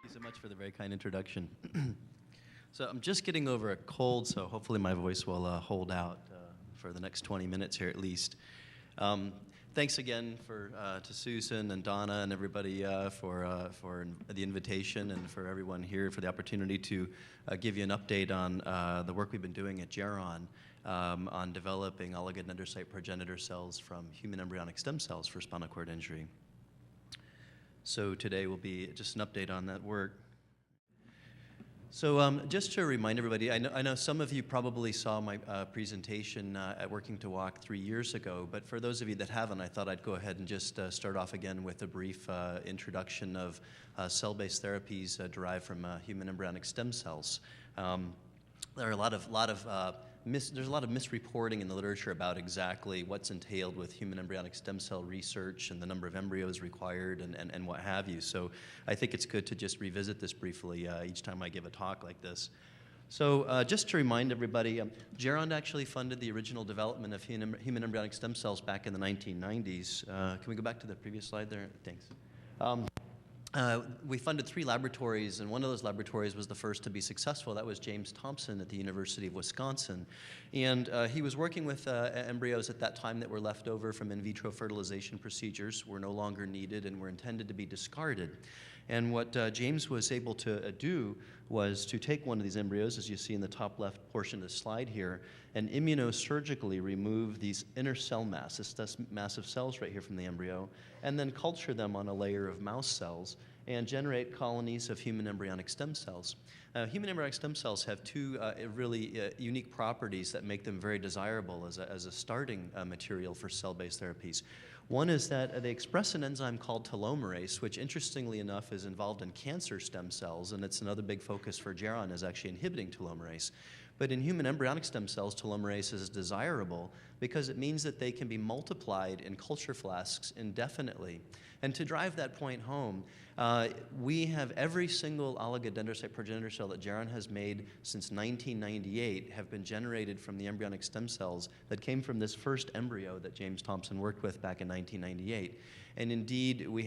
Thank you so much for the very kind introduction. So I'm just getting over a cold, so hopefully my voice will hold out for the next 20 minutes here at least. Thanks again to Susan and Donna and everybody for the invitation, and for everyone here for the opportunity to give you an update on the work we've been doing at Geron on developing oligodendrocyte progenitor cells from human embryonic stem cells for spinal cord injury. So today will be just an update on that work. So just to remind everybody, I know some of you probably saw my presentation at Working2Walk 3 years ago, but for those of you that haven't, I thought I'd go ahead and just start off again with a brief introduction of cell-based therapies derived from human embryonic stem cells. There are a lot of there's a lot of misreporting in the literature about exactly what's entailed with human embryonic stem cell research and the number of embryos required and what have you. So I think it's good to just revisit this briefly each time I give a talk like this. So just to remind everybody, Geron actually funded the original development of human embryonic stem cells back in the 1990s. Can we go back to the previous slide there? Thanks. We funded 3 laboratories, and one of those laboratories was the first to be successful. That was James Thompson at the University of Wisconsin. And he was working with embryos at that time that were left over from in vitro fertilization procedures, were no longer needed, and were intended to be discarded. And what James was able to do was to take one of these embryos, as you see in the top left portion of the slide here, and immunosurgically remove these inner cell mass, this mass of cells right here from the embryo, and then culture them on a layer of mouse cells and generate colonies of human embryonic stem cells. Human embryonic stem cells have 2 really unique properties that make them very desirable as a starting material for cell-based therapies. One is that they express an enzyme called telomerase, which interestingly enough is involved in cancer stem cells, and it's another big focus for Geron, is actually inhibiting telomerase. But in human embryonic stem cells, telomerase is desirable because it means that they can be multiplied in culture flasks indefinitely. And to drive that point home, we have every single oligodendrocyte progenitor cell that Geron has made since 1998 have been generated from the embryonic stem cells that came from this first embryo that James Thompson worked with back in 1998. And indeed, we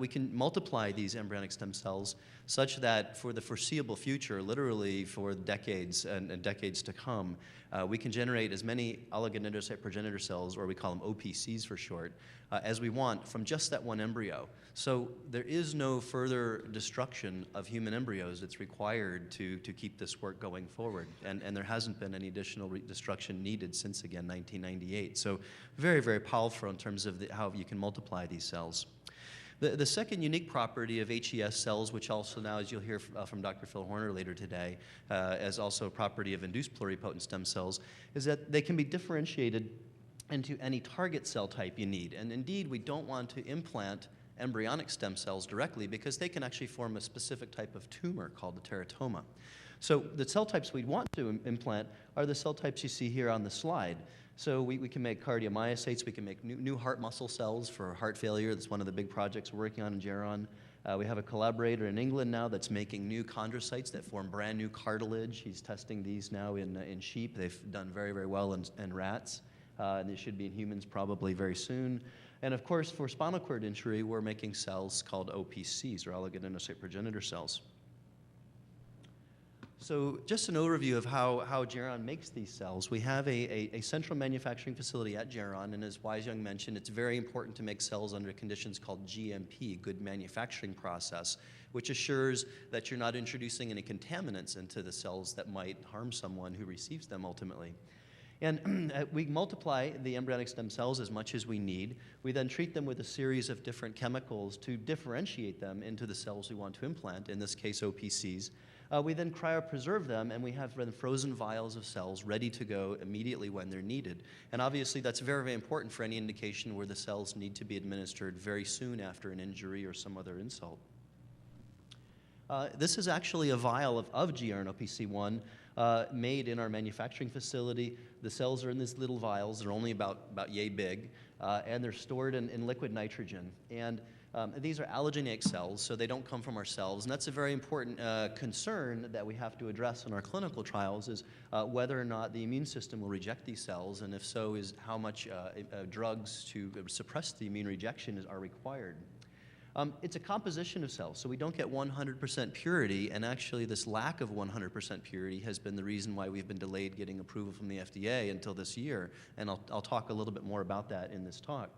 can multiply these embryonic stem cells such that for the foreseeable future, literally for decades and decades to come, we can generate as many oligodendrocyte progenitor cells, or we call them OPCs for short, as we want from just that one embryo. So there is no further destruction of human embryos that's required to keep this work going forward. And there hasn't been any additional destruction needed since, again, 1998. So very, very powerful in terms of how you can multiply these cells. The second unique property of HES cells, which also now, as you'll hear from Dr. Phil Horner later today, as also a property of induced pluripotent stem cells, is that they can be differentiated into any target cell type you need. And indeed, we don't want to implant embryonic stem cells directly because they can actually form a specific type of tumor called the teratoma. So the cell types we'd want to implant are the cell types you see here on the slide. So we can make cardiomyocytes, we can make new heart muscle cells for heart failure. That's one of the big projects we're working on in Geron. We have a collaborator in England now that's making new chondrocytes that form brand new cartilage. He's testing these now in sheep. They've done very, very well in rats. And they should be in humans probably very soon. And of course, for spinal cord injury, we're making cells called OPCs, or oligodendrocyte progenitor cells. So just an overview of how Geron makes these cells. We have a central manufacturing facility at Geron, and as Wise Young mentioned, it's very important to make cells under conditions called GMP, good manufacturing process, which assures that you're not introducing any contaminants into the cells that might harm someone who receives them ultimately. And we multiply the embryonic stem cells as much as we need. We then treat them with a series of different chemicals to differentiate them into the cells we want to implant, in this case OPCs. We then cryopreserve them, and we have then frozen vials of cells ready to go immediately when they're needed. And obviously, that's very, very important for any indication where the cells need to be administered very soon after an injury or some other insult. This is actually a vial of GRNOPC1 made in our manufacturing facility. The cells are in these little vials. They're only about yay big, and they're stored in liquid nitrogen. And these are allogeneic cells, so they don't come from our cells. And that's a very important concern that we have to address in our clinical trials is whether or not the immune system will reject these cells, and if so, is how much drugs to suppress the immune rejection are required. It's a composition of cells, so we don't get 100% purity, and actually this lack of 100% purity has been the reason why we've been delayed getting approval from the FDA until this year, and I'll talk a little bit more about that in this talk.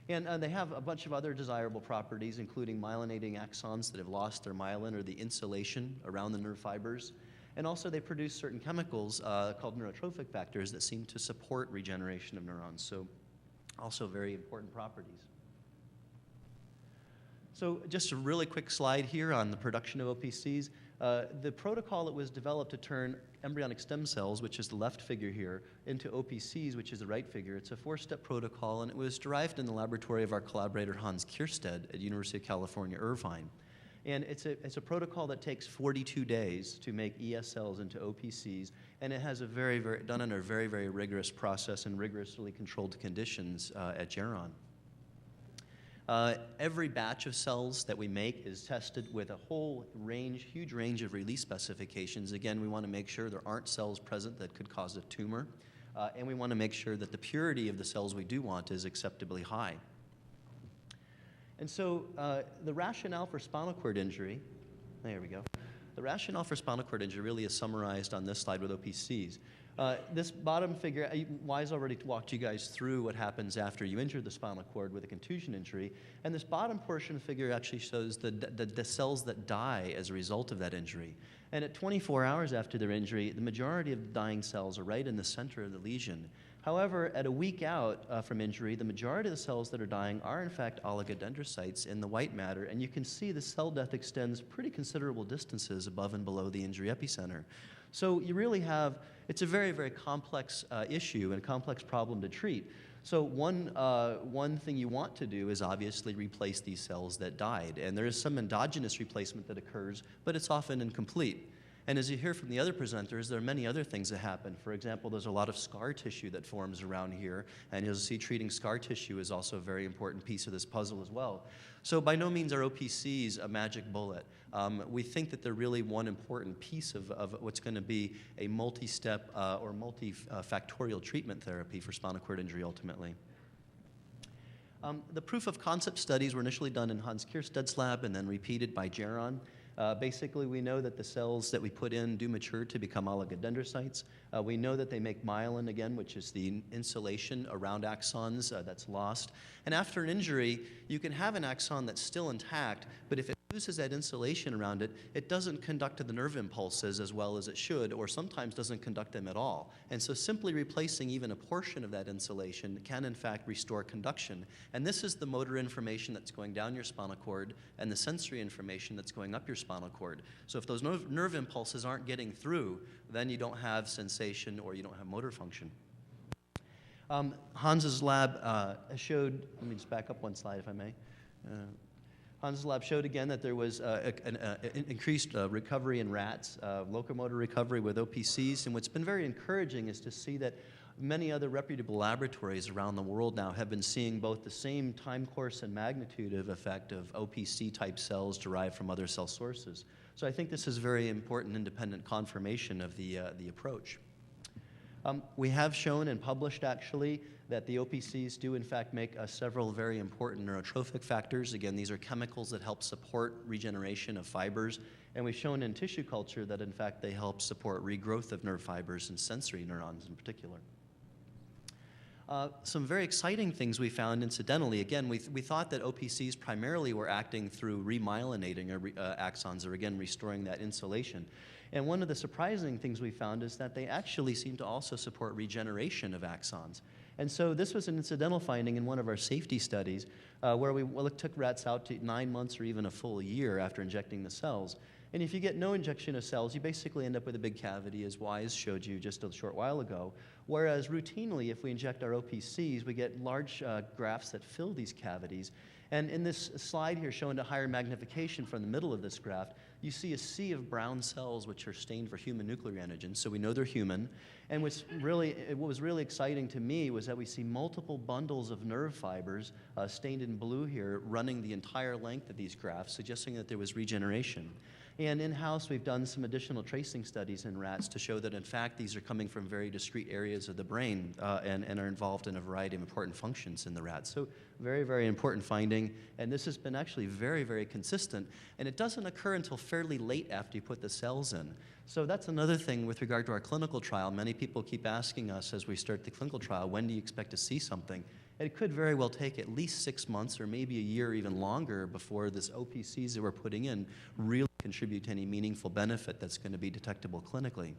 And they have a bunch of other desirable properties, including myelinating axons that have lost their myelin or the insulation around the nerve fibers, and also they produce certain chemicals called neurotrophic factors that seem to support regeneration of neurons, so also very important properties. So just a really quick slide here on the production of OPCs. The protocol that was developed to turn embryonic stem cells, which is the left figure here, into OPCs, which is the right figure. It's a 4-step protocol, and it was derived in the laboratory of our collaborator Hans Kierstead at University of California, Irvine. And it's a protocol that takes 42 days to make ES cells into OPCs, and it has done under a very, very rigorous process and rigorously controlled conditions at Geron. Every batch of cells that we make is tested with a whole range, huge range of release specifications. Again, we want to make sure there aren't cells present that could cause a tumor, and we want to make sure that the purity of the cells we do want is acceptably high. And so the rationale for spinal cord injury, there we go. The rationale for spinal cord injury really is summarized on this slide with OPCs. This bottom figure, Wise already walked you guys through what happens after you injure the spinal cord with a contusion injury, and this bottom portion figure actually shows the cells that die as a result of that injury. And at 24 hours after their injury, the majority of the dying cells are right in the center of the lesion. However, at a week out from injury, the majority of the cells that are dying are in fact oligodendrocytes in the white matter, and you can see the cell death extends pretty considerable distances above and below the injury epicenter. So you really have, it's a very, very complex issue and a complex problem to treat. So one thing you want to do is obviously replace these cells that died, and there is some endogenous replacement that occurs, but it's often incomplete. And as you hear from the other presenters, there are many other things that happen. For example, there's a lot of scar tissue that forms around here, and you'll see treating scar tissue is also a very important piece of this puzzle as well. So by no means are OPCs a magic bullet. We think that they're really one important piece of what's going to be a multi-step or multifactorial treatment therapy for spinal cord injury ultimately. The proof of concept studies were initially done in Hans Kiersted's lab and then repeated by Geron. Basically, we know that the cells that we put in do mature to become oligodendrocytes. We know that they make myelin again, which is the insulation around axons that's lost. And after an injury, you can have an axon that's still intact, but if it loses that insulation around it, it doesn't conduct the nerve impulses as well as it should, or sometimes doesn't conduct them at all. And so simply replacing even a portion of that insulation can in fact restore conduction. And this is the motor information that's going down your spinal cord and the sensory information that's going up your spinal cord. So if those nerve impulses aren't getting through, then you don't have sensation or you don't have motor function. Hans's lab showed, let me just back up one slide if I may. Hans's lab showed again that there was increased recovery in rats, locomotor recovery with OPCs, and what's been very encouraging is to see that many other reputable laboratories around the world now have been seeing both the same time course and magnitude of effect of OPC-type cells derived from other cell sources. So I think this is very important independent confirmation of the approach. We have shown and published actually that the OPCs do in fact make several very important neurotrophic factors. Again, these are chemicals that help support regeneration of fibers, and we've shown in tissue culture that in fact they help support regrowth of nerve fibers and sensory neurons in particular. Some very exciting things we found incidentally. Again, we thought that OPCs primarily were acting through remyelinating axons, or again restoring that insulation. And one of the surprising things we found is that they actually seem to also support regeneration of axons. And so this was an incidental finding in one of our safety studies where we took rats out to 9 months or even a full year after injecting the cells. And if you get no injection of cells, you basically end up with a big cavity, as Wise showed you just a short while ago. Whereas routinely, if we inject our OPCs, we get large grafts that fill these cavities. And in this slide here showing a higher magnification from the middle of this graft, you see a sea of brown cells which are stained for human nuclear antigens, so we know they're human. And what was really exciting to me was that we see multiple bundles of nerve fibers stained in blue here running the entire length of these grafts, suggesting that there was regeneration. And in-house, we've done some additional tracing studies in rats to show that, in fact, these are coming from very discrete areas of the brain and are involved in a variety of important functions in the rats. So very, very important finding. And this has been actually very, very consistent. And it doesn't occur until fairly late after you put the cells in. So that's another thing with regard to our clinical trial. Many people keep asking us as we start the clinical trial, when do you expect to see something? And it could very well take at least 6 months or maybe a year or even longer before this OPCs that we're putting in really contribute to any meaningful benefit that's going to be detectable clinically.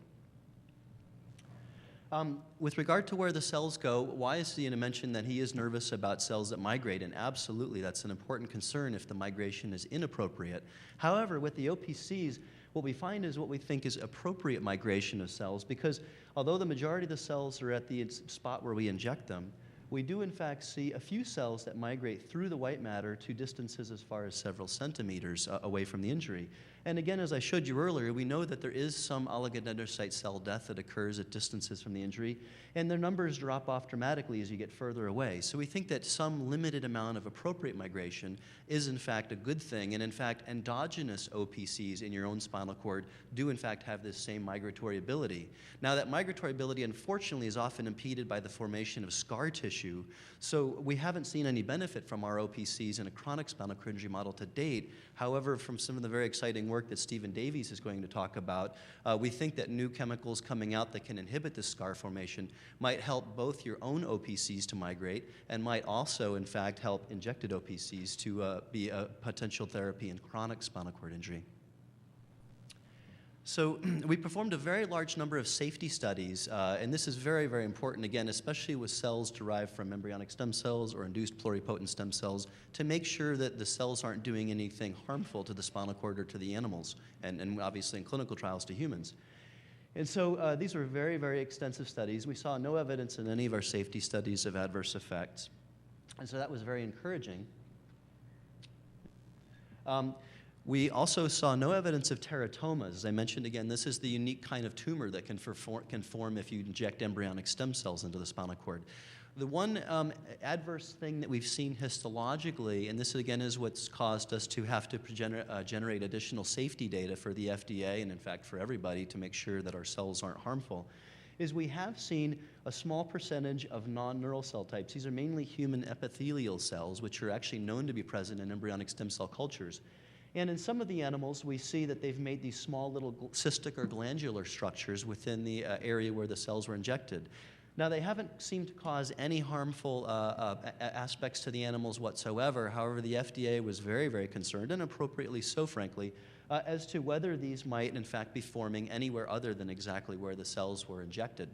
With regard to where the cells go, Wise mentioned that he is nervous about cells that migrate, and absolutely that's an important concern if the migration is inappropriate. However, with the OPCs, what we find is what we think is appropriate migration of cells, because although the majority of the cells are at the spot where we inject them, we do in fact see a few cells that migrate through the white matter to distances as far as several centimeters away from the injury. And again, as I showed you earlier, we know that there is some oligodendrocyte cell death that occurs at distances from the injury, and their numbers drop off dramatically as you get further away. So we think that some limited amount of appropriate migration is in fact a good thing, and in fact endogenous OPCs in your own spinal cord do in fact have this same migratory ability. Now that migratory ability unfortunately is often impeded by the formation of scar tissue, so we haven't seen any benefit from our OPCs in a chronic spinal cord injury model to date. However, from some of the very exciting work that Stephen Davies is going to talk about, we think that new chemicals coming out that can inhibit this scar formation might help both your own OPCs to migrate and might also, in fact, help injected OPCs to be a potential therapy in chronic spinal cord injury. So we performed a very large number of safety studies, and this is very, very important, again, especially with cells derived from embryonic stem cells or induced pluripotent stem cells, to make sure that the cells aren't doing anything harmful to the spinal cord or to the animals, and obviously in clinical trials to humans. And so these were very, very extensive studies. We saw no evidence in any of our safety studies of adverse effects, and so that was very encouraging. We also saw no evidence of teratomas. As I mentioned again, this is the unique kind of tumor that can form if you inject embryonic stem cells into the spinal cord. The one adverse thing that we've seen histologically, and this again is what's caused us to have to generate additional safety data for the FDA and in fact for everybody to make sure that our cells aren't harmful, is we have seen a small percentage of non-neural cell types. These are mainly human epithelial cells, which are actually known to be present in embryonic stem cell cultures. And in some of the animals, we see that they've made these small little cystic or glandular structures within the area where the cells were injected. Now, they haven't seemed to cause any harmful aspects to the animals whatsoever. However, the FDA was very, very concerned, and appropriately so, frankly, as to whether these might, in fact, be forming anywhere other than exactly where the cells were injected.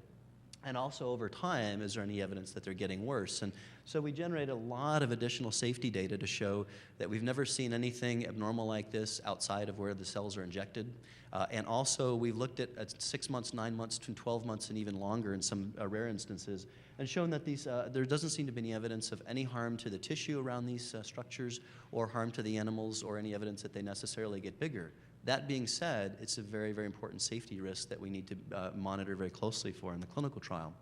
And also, over time, is there any evidence that they're getting worse? And so we generated a lot of additional safety data to show that we've never seen anything abnormal like this outside of where the cells are injected. And also, we've looked at 6 months, 9 months, to 12 months, and even longer in some rare instances, and shown that these, there doesn't seem to be any evidence of any harm to the tissue around these structures or harm to the animals or any evidence that they necessarily get bigger. That being said, it's a very, very important safety risk that we need to monitor very closely for in the clinical trial.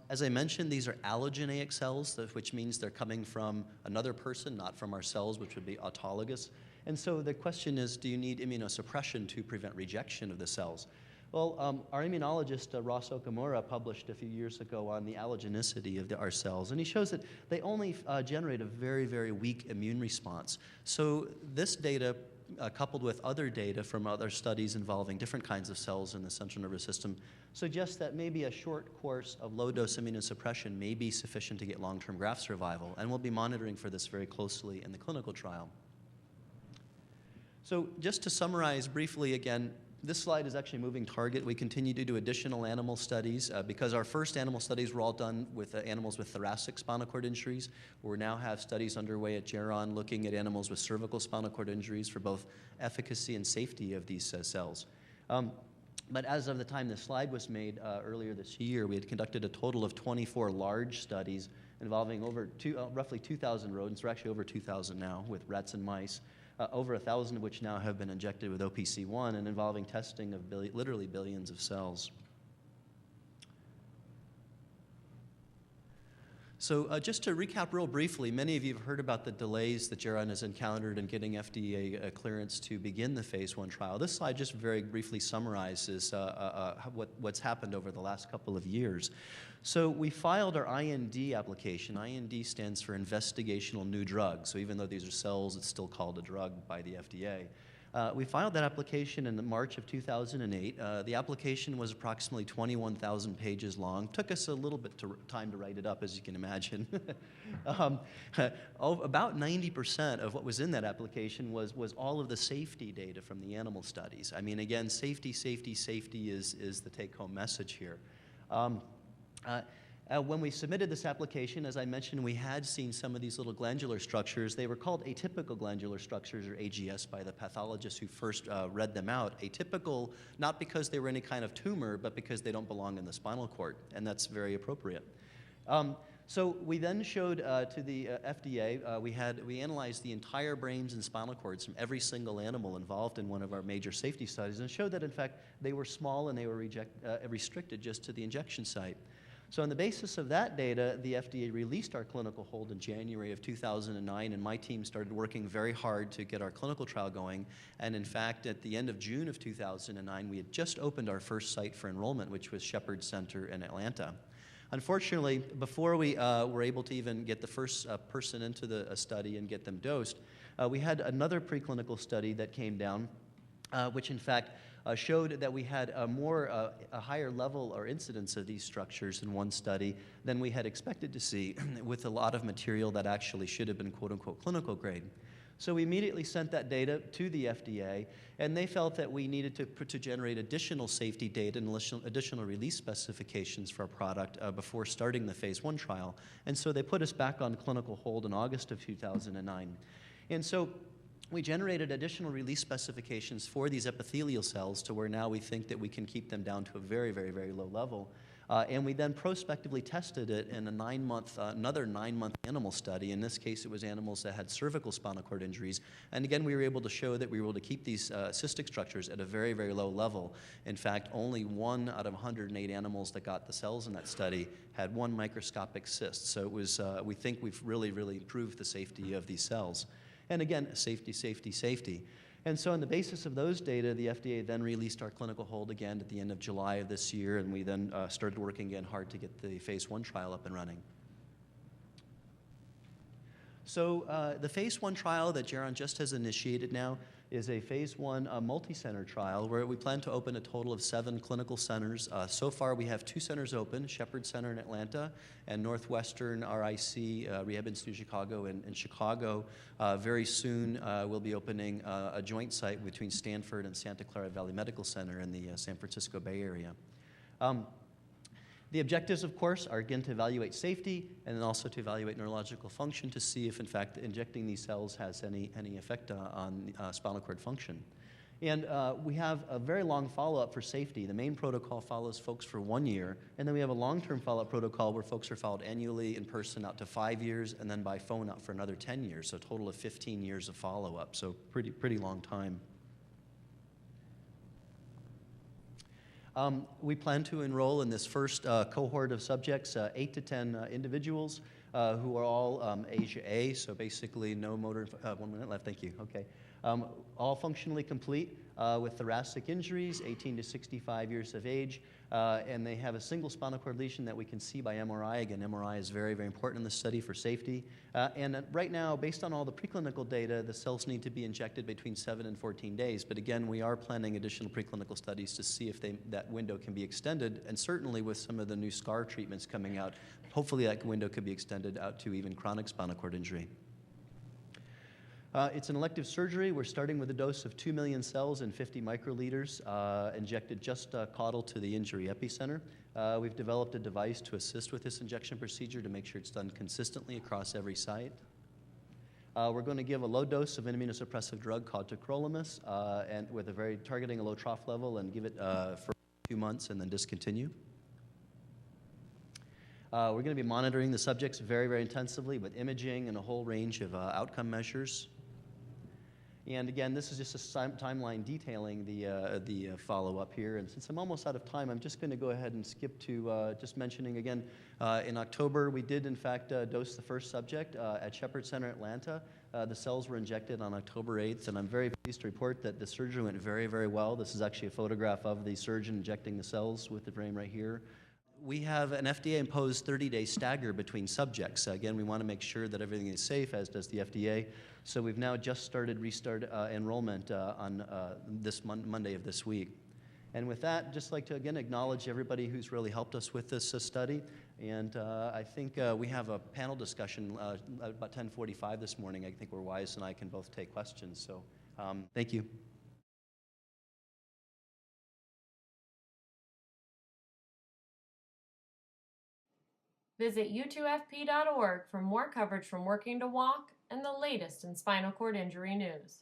As I mentioned, these are allogeneic cells, which means they're coming from another person, not from our cells, which would be autologous. And so the question is, do you need immunosuppression to prevent rejection of the cells? Well, our immunologist, Ross Okamura, published a few years ago on the allogenicity of our cells, and he shows that they only generate a very, very weak immune response. So this data, coupled with other data from other studies involving different kinds of cells in the central nervous system, suggests that maybe a short course of low-dose immunosuppression may be sufficient to get long-term graft survival, and we'll be monitoring for this very closely in the clinical trial. So just to summarize briefly again, This slide is actually a moving target. We continue to do additional animal studies because our first animal studies were all done with animals with thoracic spinal cord injuries. We now have studies underway at Geron looking at animals with cervical spinal cord injuries for both efficacy and safety of these cells. But as of the time this slide was made earlier this year, we had conducted a total of 24 large studies involving roughly 2,000 rodents, or actually over 2,000 now, with rats and mice. Over 1,000 of which now have been injected with OPC1 and involving testing of literally billions of cells. So just to recap real briefly, many of you have heard about the delays that Geron has encountered in getting FDA clearance to begin the phase 1 trial. This slide just very briefly summarizes what's happened over the last couple of years. So we filed our IND application. IND stands for Investigational New Drug. So even though these are cells, it's still called a drug by the FDA. We filed that application in March of 2008. The application was approximately 21,000 pages long. Took us a little bit time to write it up, as you can imagine. About 90% of what was in that application was all of the safety data from the animal studies. I mean, again, safety, safety, safety is the take-home message here. When we submitted this application, as I mentioned, we had seen some of these little glandular structures. They were called atypical glandular structures, or AGS, by the pathologists who first read them out. Atypical, not because they were any kind of tumor, but because they don't belong in the spinal cord, and that's very appropriate. So we then showed to the FDA, we analyzed the entire brains and spinal cords from every single animal involved in one of our major safety studies, and showed that, in fact, they were small and they were restricted just to the injection site. So on the basis of that data, the FDA released our clinical hold in January of 2009, and my team started working very hard to get our clinical trial going. And in fact, at the end of June of 2009, we had just opened our first site for enrollment, which was Shepherd Center in Atlanta. Unfortunately, before we were able to even get the first person into the study and get them dosed, we had another preclinical study that came down, which in fact showed that we had a higher level or incidence of these structures in one study than we had expected to see, with a lot of material that actually should have been quote-unquote clinical grade. So we immediately sent that data to the FDA, and they felt that we needed to generate additional safety data and additional release specifications for our product before starting the phase 1 trial. And so they put us back on clinical hold in August of 2009. And so we generated additional release specifications for these epithelial cells to where now we think that we can keep them down to a very, very, very low level. And we then prospectively tested it in another 9-month animal study. In this case, it was animals that had cervical spinal cord injuries. And again, we were able to show that we were able to keep these cystic structures at a very, very low level. In fact, only 1 out of 108 animals that got the cells in that study had 1 microscopic cyst. So it was, we think we've really, really improved the safety of these cells. And again, safety, safety, safety. And so on the basis of those data, the FDA then released our clinical hold again at the end of July of this year, and we then started working again hard to get the phase 1 trial up and running. So the phase 1 trial that Geron just has initiated now is a phase 1 multi-center trial where we plan to open a total of 7 clinical centers. So far, we have 2 centers open, Shepherd Center in Atlanta and Northwestern RIC, Rehab Institute Chicago in Chicago. Very soon, we'll be opening a joint site between Stanford and Santa Clara Valley Medical Center in the San Francisco Bay Area. The objectives, of course, are again to evaluate safety and then also to evaluate neurological function to see if, in fact, injecting these cells has any effect on spinal cord function. And we have a very long follow-up for safety. The main protocol follows folks for 1 year, and then we have a long-term follow-up protocol where folks are followed annually in person out to 5 years, and then by phone out for another 10 years, so a total of 15 years of follow-up, so pretty long time. We plan to enroll in this first cohort of subjects, 8 to 10 individuals who are all Asia A, so basically no motor, 1 minute left, thank you, okay. All functionally complete with thoracic injuries, 18 to 65 years of age, and they have a single spinal cord lesion that we can see by MRI. Again, MRI is very, very important in this study for safety. And right now, based on all the preclinical data, the cells need to be injected between 7 and 14 days. But again, we are planning additional preclinical studies to see if that window can be extended, and certainly with some of the new SCAR treatments coming out, hopefully that window could be extended out to even chronic spinal cord injury. It's an elective surgery. We're starting with a dose of 2 million cells and 50 microliters, injected just caudal to the injury epicenter. We've developed a device to assist with this injection procedure to make sure it's done consistently across every site. We're going to give a low dose of an immunosuppressive drug called tacrolimus, and with targeting a low trough level, and give it for 2 months and then discontinue. We're going to be monitoring the subjects very, very intensively with imaging and a whole range of outcome measures. And again, this is just a timeline detailing the follow-up here. And since I'm almost out of time, I'm just going to go ahead and skip to just mentioning again, in October, we did in fact dose the first subject at Shepherd Center, Atlanta. The cells were injected on October 8th, and I'm very pleased to report that the surgery went very, very well. This is actually a photograph of the surgeon injecting the cells with the frame right here. We have an FDA-imposed 30-day stagger between subjects. Again, we want to make sure that everything is safe, as does the FDA. So we've now just started enrollment on this Monday of this week. And with that, just like to again acknowledge everybody who's really helped us with this study. And I think we have a panel discussion about 10:45 this morning. I think where Wise and I can both take questions. So thank you. Visit u2fp.org for more coverage from Working to Walk and the latest in spinal cord injury news.